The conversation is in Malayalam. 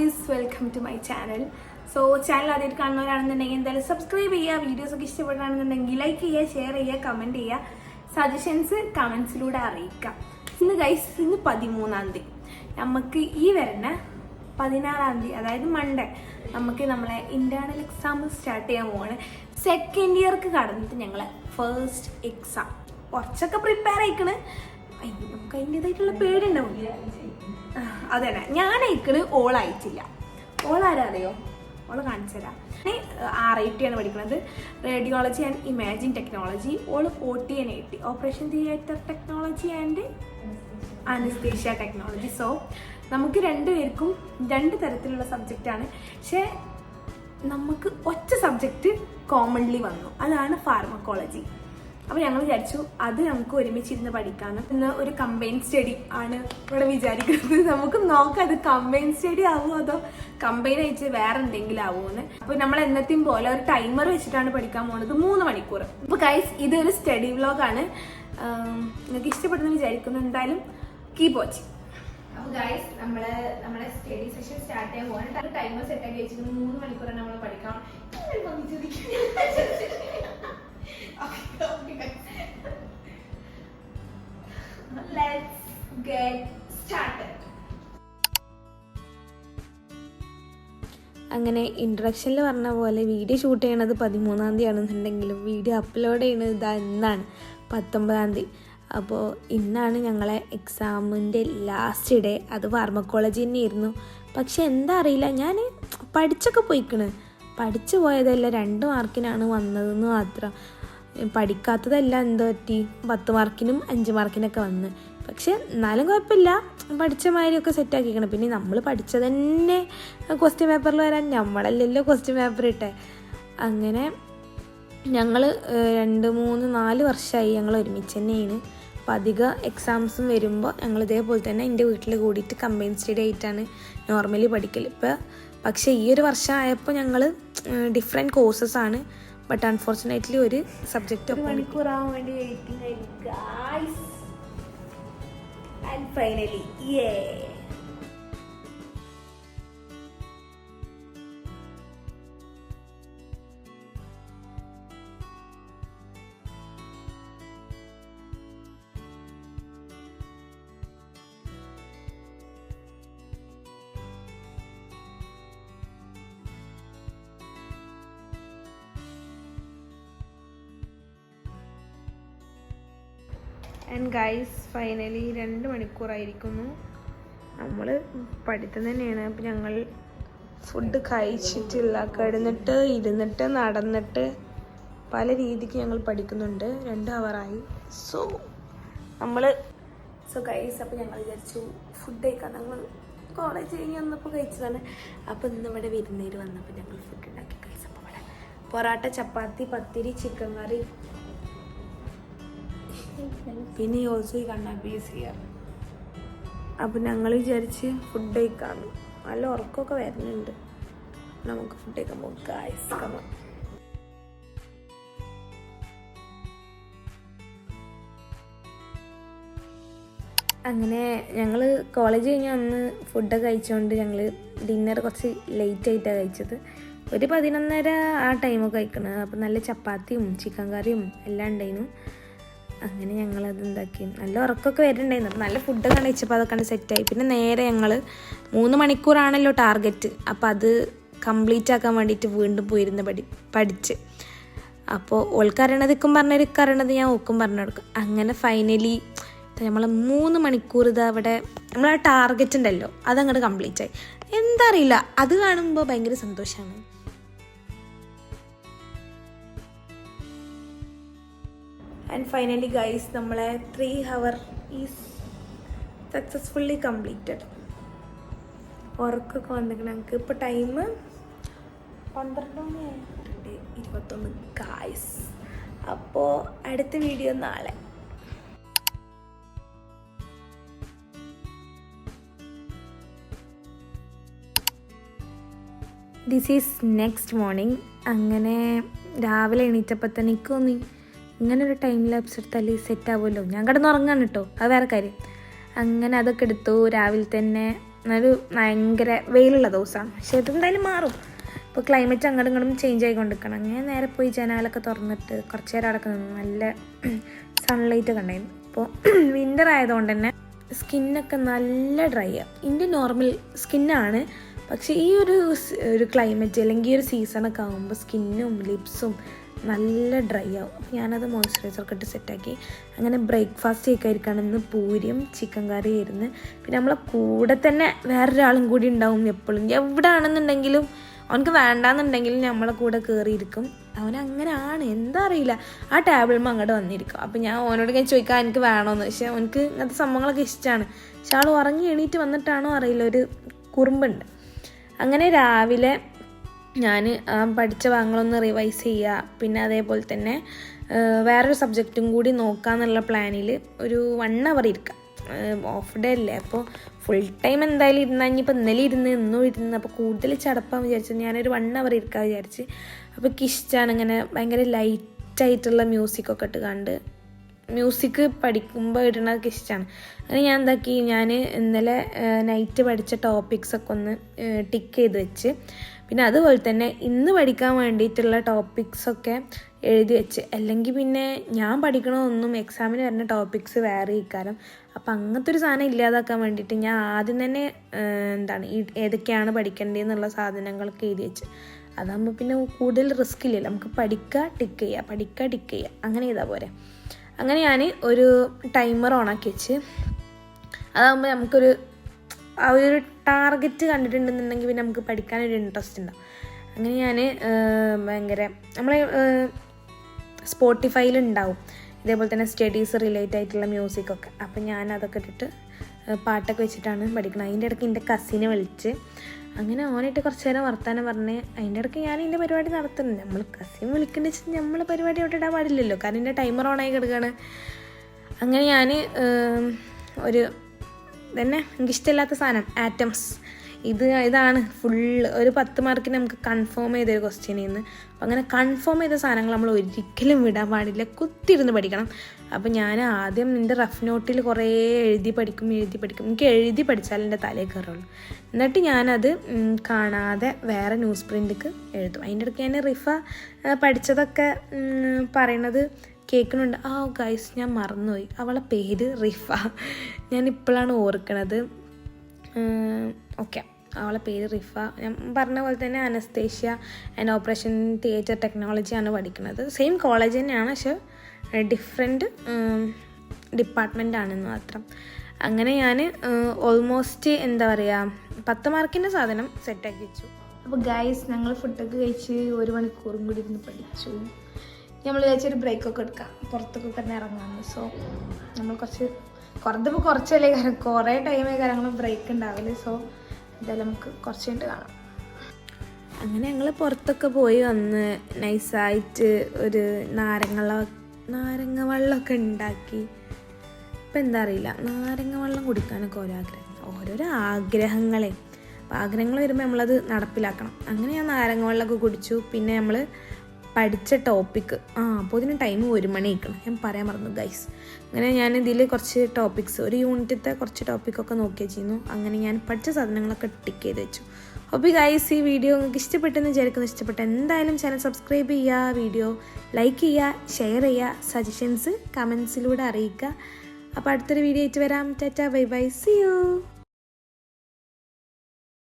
Guys, welcome to my channel. So channel ആദ്യമായിട്ട് കാണുന്നവരാണെന്നുണ്ടെങ്കിൽ എന്തായാലും സബ്സ്ക്രൈബ് ചെയ്യുക. വീഡിയോസൊക്കെ ഇഷ്ടപ്പെടുകയാണെന്നുണ്ടെങ്കിൽ ലൈക്ക് ചെയ്യുക, ഷെയർ ചെയ്യുക, കമൻറ്റ് ചെയ്യുക. സജഷൻസ് കമൻസിലൂടെ അറിയിക്കാം. ഇന്ന് 13-ാം തീയതി നമുക്ക് ഈ വരുന്ന 16-ാം തീയതി, അതായത് മൺഡേ, നമുക്ക് നമ്മളെ ഇന്റേണൽ എക്സാം സ്റ്റാർട്ട് ചെയ്യാൻ പോവാണ്. സെക്കൻഡ് ഇയർക്ക് കടന്നിട്ട് ഞങ്ങളെ ഫസ്റ്റ് എക്സാം കുറച്ചൊക്കെ പ്രിപ്പയർ ആയിക്കണ്. നമുക്ക് അതിൻ്റെതായിട്ടുള്ള പേടിയുണ്ടാവും. അതന്നെ, ഞാൻ അയക്കണ്. ഓളയച്ചില്ല. ഓളാരാ അറിയോ? ഓളെ കാണിച്ചു തരാം. RIT ആണ് പഠിക്കുന്നത്, radiology and imagine technology. All OT&AT, operation theatre technology and anaesthesia technology. So നമുക്ക് രണ്ടുപേർക്കും രണ്ട് തരത്തിലുള്ള സബ്ജക്റ്റാണ്. പക്ഷേ നമുക്ക് ഒറ്റ സബ്ജക്റ്റ് കോമൺലി വന്നു, അതാണ് ഫാർമക്കോളജി. അപ്പോൾ ഞങ്ങൾ വിചാരിച്ചു അത് നമുക്ക് ഒരുമിച്ചിരുന്ന് പഠിക്കാമെന്ന്. ഇന്ന് ഒരു കമ്പൈൻ സ്റ്റഡി ആണ് ഇവിടെ വിചാരിക്കുന്നത്. നമുക്ക് നോക്കാം അത് കമ്പൈൻ സ്റ്റഡി ആവുമോ അതോ കമ്പൈൻ ആയിട്ട് വേറെ എന്തെങ്കിലും ആവുമെന്ന്. അപ്പോൾ നമ്മൾ എന്നത്തെയും പോലെ ഒരു ടൈമർ വെച്ചിട്ടാണ് പഠിക്കാൻ പോകുന്നത്, 3 മണിക്കൂർ. അപ്പോൾ ഗൈസ്, ഇതൊരു സ്റ്റഡി വ്ലോഗാണ്. നിങ്ങൾക്ക് ഇഷ്ടപ്പെടുന്നു വിചാരിക്കുന്നു. എന്തായാലും കീപ് വാച്ചിങ്. അപ്പോൾ ഗൈസ്, നമ്മുടെ സ്റ്റഡി സെഷൻ സ്റ്റാർട്ട് ചെയ്യാൻ പോകാൻ ടൈമർ സെറ്റാക്കി വെച്ചിട്ട് 3 മണിക്കൂറാണ് നമ്മൾ പഠിക്കാം. Let's get started. അങ്ങനെ ഇൻട്രഡക്ഷനിൽ പറഞ്ഞ പോലെ വീഡിയോ ഷൂട്ട് ചെയ്യണത് 13-ാം തീയതി ആണെന്നുണ്ടെങ്കിലും വീഡിയോ അപ്ലോഡ് ചെയ്യുന്നത് ഇതാ ഇന്നാണ്, 19-ാം തീയതി. അപ്പോൾ ഇന്നാണ് ഞങ്ങളെ എക്സാമിൻ്റെ ലാസ്റ്റ് ഡേ. അത് ഫാർമക്കോളജി തന്നെയായിരുന്നു. പക്ഷെ എന്താ അറിയില്ല, ഞാൻ പഠിച്ചൊക്കെ പോയിക്കണ്. പഠിച്ചു പോയതല്ല, 2 മാർക്കിനാണ് വന്നതെന്ന് മാത്രം. പഠിക്കാത്തതെല്ലാം എന്താ പറ്റി, 10 മാർക്കിനും 5 മാർക്കിനൊക്കെ വന്ന്. പക്ഷെ എന്നാലും കുഴപ്പമില്ല, പഠിച്ച മാതിരിയൊക്കെ സെറ്റാക്കിക്കണം. പിന്നെ നമ്മൾ പഠിച്ചത് തന്നെ ക്വസ്റ്റ്യൻ പേപ്പറിൽ വരാൻ നമ്മളല്ലല്ലോ ക്വസ്റ്റ്യൻ പേപ്പർ ഇട്ടേ. അങ്ങനെ ഞങ്ങൾ 2, 3, 4 വർഷമായി ഞങ്ങൾ ഒരുമിച്ച് തന്നെയാണ്. അപ്പോൾ അധികം എക്സാംസും വരുമ്പോൾ ഞങ്ങൾ ഇതേപോലെ തന്നെ എൻ്റെ വീട്ടിൽ കൂടിയിട്ട് കമ്പൈൻ സ്റ്റഡി ആയിട്ടാണ് നോർമലി പഠിക്കൽ. പക്ഷേ ഈ ഒരു വർഷം ആയപ്പോൾ ഞങ്ങൾ ഡിഫറെൻറ്റ് കോഴ്സസാണ്. ബട്ട് അൺഫോർച്ചുനേറ്റ്ലി ഒരു സബ്ജക്റ്റ് മണിക്കൂറാവാൻ വേണ്ടി വെയിറ്റിംഗ് ആയിരുന്നു guys. And finally and guys, finally 2 മണിക്കൂറായിരിക്കുന്നു. നമ്മൾ പഠിത്തം തന്നെയാണ്. അപ്പം ഞങ്ങൾ ഫുഡ് കഴിച്ചിട്ടില്ല, കിടന്നിട്ട് ഇരുന്നിട്ട് നടന്നിട്ട് പല രീതിക്ക് ഞങ്ങൾ പഠിക്കുന്നുണ്ട്. 2 ഹവറായി. സോ ഗൈസ്, അപ്പോൾ ഞങ്ങൾ വിചാരിച്ചു ഫുഡ് കഴിക്കാൻ. ഞങ്ങൾ കോളേജ് കഴിഞ്ഞ് വന്നപ്പോൾ കഴിച്ചതാണ്. അപ്പോൾ ഇന്ന് ഇവിടെ വിരുന്നേര് വന്നപ്പോൾ ഞങ്ങൾ ഫുഡ് ഉണ്ടാക്കി കഴിച്ചപ്പോൾ ഇവിടെ പൊറാട്ട, ചപ്പാത്തി, പത്തിരി, ചിക്കൻ കറി, പിന്നെ ഓൾസോ കണ്ണാപ്പീസ് ചെയ്യാം. അപ്പം ഞങ്ങൾ വിചാരിച്ച് ഫുഡ് കഴിക്കാണ്. നല്ല ഉറക്കമൊക്കെ വരുന്നുണ്ട്. നമുക്ക് ഫുഡ് കഴിക്കാൻ പോകും ഗൈസ്. Come on. അങ്ങനെ ഞങ്ങൾ കോളേജ് കഴിഞ്ഞ് വന്ന് ഫുഡൊക്കെ കഴിച്ചുകൊണ്ട് ഞങ്ങൾ ഡിന്നർ കുറച്ച് ലേറ്റ് ആയിട്ടാണ് കഴിച്ചത്. ഒരു 11:30 ആ ടൈമൊക്കെ കഴിക്കണത്. അപ്പം നല്ല ചപ്പാത്തിയും ചിക്കൻ കറിയും എല്ലാം ഉണ്ടായിരുന്നു. അങ്ങനെ ഞങ്ങളത് ഉണ്ടാക്കി. നല്ല ഉറക്കമൊക്കെ വരുന്നുണ്ടായിരുന്നു. അപ്പം നല്ല ഫുഡൊക്കെ കഴിച്ചപ്പോൾ അതൊക്കെ സെറ്റായി. പിന്നെ നേരെ ഞങ്ങൾ 3 മണിക്കൂറാണല്ലോ ടാർഗറ്റ്. അപ്പോൾ അത് കംപ്ലീറ്റ് ആക്കാൻ വേണ്ടിയിട്ട് വീണ്ടും പോയിരുന്ന് പഠിച്ച്. അപ്പോൾ ഓൾക്കറിയണതൊക്കെ പറഞ്ഞൊരുക്കറിയണത് ഞാൻ ഓക്കും പറഞ്ഞു കൊടുക്കും. അങ്ങനെ ഫൈനലി നമ്മൾ 3 മണിക്കൂർ ഇത് അവിടെ നമ്മളാ ടാർഗറ്റ് ഉണ്ടല്ലോ അതങ്ങോട്ട് കംപ്ലീറ്റ് ആയി. എന്താ അറിയില്ല, അത് കാണുമ്പോൾ ഭയങ്കര സന്തോഷമാണ്. ആൻഡ് ഫൈനലി ഗൈസ്, നമ്മളെ 3 ഹവർ ഈസ് സക്സസ്ഫുള്ളി കംപ്ലീറ്റഡ്. ഉറക്കൊക്കെ വന്നിരിക്കണം ഞങ്ങൾക്ക്. ഇപ്പോൾ ടൈം 12:21 ഗൈസ്. അപ്പോൾ അടുത്ത വീഡിയോ നാളെ. This is next morning. അങ്ങനെ രാവിലെ എണീറ്റപ്പോൾ തന്നെ എനിക്ക് തോന്നി ഇങ്ങനൊരു ടൈം ലാപ്സ് എടുത്താൽ സെറ്റ് ആവുമല്ലോ. ഞാൻ കിടന്നുറങ്ങാണ് കേട്ടോ, അത് വേറെ കാര്യം. അങ്ങനെ അതൊക്കെ എടുത്തു. രാവിലെ തന്നെ ഒരു ഭയങ്കര വെയിലുള്ള ദിവസമാണ്. പക്ഷേ ഇതെന്തായാലും മാറും. ഇപ്പോൾ ക്ലൈമറ്റ് അങ്ങോട്ടും ഇങ്ങോട്ടും ചേഞ്ച് ആയിക്കൊണ്ടിരിക്കണം. അങ്ങനെ നേരെ പോയി ജനാലൊക്കെ തുറന്നിട്ട് കുറച്ച് നേരം അവിടെ നിന്ന് നല്ല സൺലൈറ്റ് ഒക്കെ ഉണ്ടായിരുന്നു. ഇപ്പോൾ വിൻ്റർ ആയതുകൊണ്ട് തന്നെ സ്കിന്നൊക്കെ നല്ല ഡ്രൈ ആണ്. എൻ്റെ നോർമൽ സ്കിന്നാണ്, പക്ഷേ ഈ ഒരു ക്ലൈമറ്റ് അല്ലെങ്കിൽ ഈ ഒരു സീസണൊക്കെ ആകുമ്പോൾ സ്കിന്നും ലിപ്സും നല്ല ഡ്രൈ ആവും. അപ്പോൾ ഞാനത് മോയ്സ്ചറൈസറൊക്കെ ഇട്ട് സെറ്റാക്കി. അങ്ങനെ ബ്രേക്ക്ഫാസ്റ്റ് കഴിക്കാനാണ് ഇന്ന് പൂരിയും ചിക്കൻ കറിയും ആയിരുന്നു. പിന്നെ നമ്മളെ കൂടെ തന്നെ വേറൊരാളും കൂടി ഉണ്ടാവും എപ്പോഴും. എവിടെ ആണെന്നുണ്ടെങ്കിലും അവനക്ക് വേണ്ടാന്നുണ്ടെങ്കിലും നമ്മളെ കൂടെ കയറിയിരിക്കും. അവനങ്ങനെയാണ്, എന്താ അറിയില്ല, ആ ടേബിളിൽ അങ്ങോട്ട് വന്നിരിക്കും. അപ്പോൾ ഞാൻ ഓനോട് ഞാൻ ചോദിക്കാം എനിക്ക് വേണമെന്ന്. പക്ഷേ അവനക്ക് അങ്ങനത്തെ സംഭവങ്ങളൊക്കെ ഇഷ്ടമാണ്. പക്ഷെ ആൾ ഉറങ്ങി എണീറ്റ് വന്നിട്ടാണോ അറിയില്ല, ഒരു കുറുമ്പുണ്ട്. അങ്ങനെ രാവിലെ ഞാൻ പഠിച്ച ഭാഗങ്ങളൊന്ന് റിവൈസ് ചെയ്യുക, പിന്നെ അതേപോലെ തന്നെ വേറൊരു സബ്ജക്റ്റും കൂടി നോക്കാമെന്നുള്ള പ്ലാനിൽ ഒരു 1 hour ഇരിക്കാം. ഓഫ് ഡേ അല്ലേ, അപ്പോൾ ഫുൾ ടൈം എന്തായാലും ഇരുന്നാൽ ഇനിയിപ്പോൾ ഇന്നലെ ഇന്നും ഇരുന്ന് അപ്പോൾ കൂടുതൽ ചടപ്പാന്ന് വിചാരിച്ചു ഞാനൊരു 1 hour ഇരിക്കാൻ വിചാരിച്ച്. അപ്പോൾ എനിക്ക് ഇഷ്ടമാണ് ഇങ്ങനെ ഭയങ്കര ലൈറ്റായിട്ടുള്ള മ്യൂസിക്കൊക്കെ ഇട്ട് കണ്ട് മ്യൂസിക് പഠിക്കുമ്പോൾ ഇടുന്നതൊക്കെ ഇഷ്ടമാണ്. അങ്ങനെ ഞാൻ എന്താക്കി, ഞാൻ ഇന്നലെ നൈറ്റ് പഠിച്ച ടോപ്പിക്സൊക്കെ ഒന്ന് ടിക്ക് ചെയ്ത് വെച്ച്, പിന്നെ അതുപോലെ തന്നെ ഇന്ന് പഠിക്കാൻ വേണ്ടിയിട്ടുള്ള ടോപ്പിക്സൊക്കെ എഴുതി വെച്ച്. അല്ലെങ്കിൽ പിന്നെ ഞാൻ പഠിക്കണമൊന്നും എക്സാമിന് വരുന്ന ടോപ്പിക്സ് വേറെ ഇക്കാരം. അപ്പം അങ്ങനത്തെ ഒരു സാധനം ഇല്ലാതാക്കാൻ വേണ്ടിയിട്ട് ഞാൻ ആദ്യം തന്നെ ഏതൊക്കെയാണ് പഠിക്കേണ്ടതെന്നുള്ള സാധനങ്ങളൊക്കെ എഴുതി വെച്ച്. അതാകുമ്പോൾ പിന്നെ കൂടുതൽ റിസ്ക് ഇല്ലല്ലോ, നമുക്ക് പഠിക്കുക ടിക്ക് ചെയ്യുക അങ്ങനെ ചെയ്താൽ പോരെ. അങ്ങനെ ഞാൻ ഒരു ടൈമർ ഓണാക്കി വെച്ച്, അതാകുമ്പോൾ നമുക്കൊരു ആ ഒരു ടാർഗറ്റ് കണ്ടിട്ടുണ്ടെന്നുണ്ടെങ്കിൽ പിന്നെ നമുക്ക് പഠിക്കാനൊരു ഇൻട്രസ്റ്റ് ഉണ്ടാവും. അങ്ങനെ ഞാൻ ഭയങ്കര നമ്മളെ സ്പോട്ടിഫൈയിലുണ്ടാവും ഇതേപോലെ തന്നെ സ്റ്റഡീസ് റിലേറ്റ് ആയിട്ടുള്ള മ്യൂസിക്കൊക്കെ. അപ്പം ഞാൻ അതൊക്കെ ഇട്ടിട്ട് പാട്ടൊക്കെ വെച്ചിട്ടാണ് പഠിക്കുന്നത്. അതിൻ്റെ ഇടയ്ക്ക് എൻ്റെ കസിനെ വിളിച്ച് അങ്ങനെ ഓനായിട്ട് കുറച്ച് നേരം വർത്താനം പറഞ്ഞ് അതിൻ്റെ ഇടയ്ക്ക് ഞാൻ എൻ്റെ പരിപാടി നടത്തുന്നുണ്ട്. നമ്മൾ കസിൻ വിളിക്കുന്നത് വെച്ചാൽ നമ്മളെ പരിപാടി അവിടെ ഇടാൻ പാടില്ലല്ലോ, കാരണം എൻ്റെ ടൈമർ ഓണായി കിടക്കുകയാണ്. അങ്ങനെ ഞാൻ ഒരു തന്നെ എനിക്കിഷ്ടമില്ലാത്ത സാധനം ആറ്റംസ്, ഇതാണ് ഫുള്ള് ഒരു 10 മാർക്കിന് നമുക്ക് കൺഫേം ചെയ്തൊരു ക്വസ്റ്റ്യനിൽ നിന്ന്. അപ്പം അങ്ങനെ കൺഫേം ചെയ്ത സാധനങ്ങൾ നമ്മൾ ഒരിക്കലും വിടാൻ പാടില്ല, കുത്തിയിരുന്ന് പഠിക്കണം. അപ്പം ഞാൻ ആദ്യം എൻ്റെ റഫ് നോട്ടിൽ കുറേ എഴുതി പഠിക്കും. എനിക്ക് എഴുതി പഠിച്ചാൽ എൻ്റെ തലയിൽ കയറുള്ളൂ. എന്നിട്ട് ഞാനത് കാണാതെ വേറെ ന്യൂസ് പ്രിൻ്റിക്ക് എഴുതും. അതിൻ്റെ ഇടയ്ക്ക് ഞാൻ റിഫ പഠിച്ചതൊക്കെ പറയണത് കേൾക്കുന്നുണ്ട്. ഗൈസ് ഞാൻ മറന്നുപോയി, അവളെ പേര് റിഫ, ഞാൻ ഇപ്പോഴാണ് ഓർക്കണത്. ഓക്കെ, അവളെ പേര് റിഫ. ഞാൻ പറഞ്ഞ പോലെ തന്നെ അനസ്തേഷ്യ ആൻഡ് ഓപ്പറേഷൻ തിയേറ്റർ ടെക്നോളജിയാണ് പഠിക്കുന്നത്. സെയിം കോളേജ് തന്നെയാണ്, പക്ഷെ ഡിഫറെൻറ്റ് ഡിപ്പാർട്ട്മെൻറ്റാണെന്ന് മാത്രം. അങ്ങനെ ഞാൻ ഓൾമോസ്റ്റ് 10 മാർക്കിൻ്റെ സാധനം സെറ്റാക്കി വെച്ചു. അപ്പോൾ ഗൈസ് ഞങ്ങൾ ഫുഡൊക്കെ കഴിച്ച് 1 മണിക്കൂറും കൂടി ഇരുന്ന് പഠിച്ചു. നമ്മൾ വിചാരിച്ചൊരു ബ്രേക്കൊക്കെ എടുക്കാം, പുറത്തൊക്കെ തന്നെ ഇറങ്ങാമെന്ന്. സോ നമ്മൾ കുറച്ചല്ലേ കാരണം കുറേ ടൈമേ കാര്യങ്ങൾ ബ്രേക്ക് ഉണ്ടാവില്ല. സോ എന്തായാലും നമുക്ക് കുറച്ച് കഴിഞ്ഞിട്ട് കാണാം. അങ്ങനെ ഞങ്ങൾ പുറത്തൊക്കെ പോയി വന്ന് നൈസായിട്ട് ഒരു നാരങ്ങ വെള്ളമൊക്കെ ഉണ്ടാക്കി. ഇപ്പം എന്താ അറിയില്ല, നാരങ്ങ വെള്ളം കുടിക്കാനൊക്കെ ഓരോരോ ആഗ്രഹങ്ങളെ. അപ്പോൾ ആഗ്രഹങ്ങൾ വരുമ്പോൾ നമ്മളത് നടപ്പിലാക്കണം. അങ്ങനെ ഞാൻ നാരങ്ങ വെള്ളമൊക്കെ കുടിച്ചു. പിന്നെ നമ്മൾ പഠിച്ച ടോപ്പിക്ക് അപ്പോൾ ഇതിന് ടൈം 1 മണി ആയിക്കണം, ഞാൻ പറയാൻ മറന്നു ഗൈസ്. അങ്ങനെ ഞാൻ ഇതിൽ കുറച്ച് ടോപ്പിക്സ്, ഒരു യൂണിറ്റത്തെ കുറച്ച് ടോപ്പിക്കൊക്കെ നോക്കി വെച്ചിരുന്നു. അങ്ങനെ ഞാൻ പഠിച്ച സാധനങ്ങളൊക്കെ ടിക്ക് ചെയ്ത് വെച്ചു. അപ്പോൾ ഗൈസ് ഈ വീഡിയോ നിങ്ങൾക്ക് ഇഷ്ടപ്പെട്ടെന്ന് വിചാരിക്കുന്നു. ഇഷ്ടപ്പെട്ട എന്തായാലും ചാനൽ സബ്സ്ക്രൈബ് ചെയ്യുക, വീഡിയോ ലൈക്ക് ചെയ്യുക, ഷെയർ ചെയ്യുക, സജഷൻസ് കമൻസിലൂടെ അറിയിക്കുക. അപ്പോൾ അടുത്തൊരു വീഡിയോ ആയിട്ട് വരാം. Tata bye bye, see U.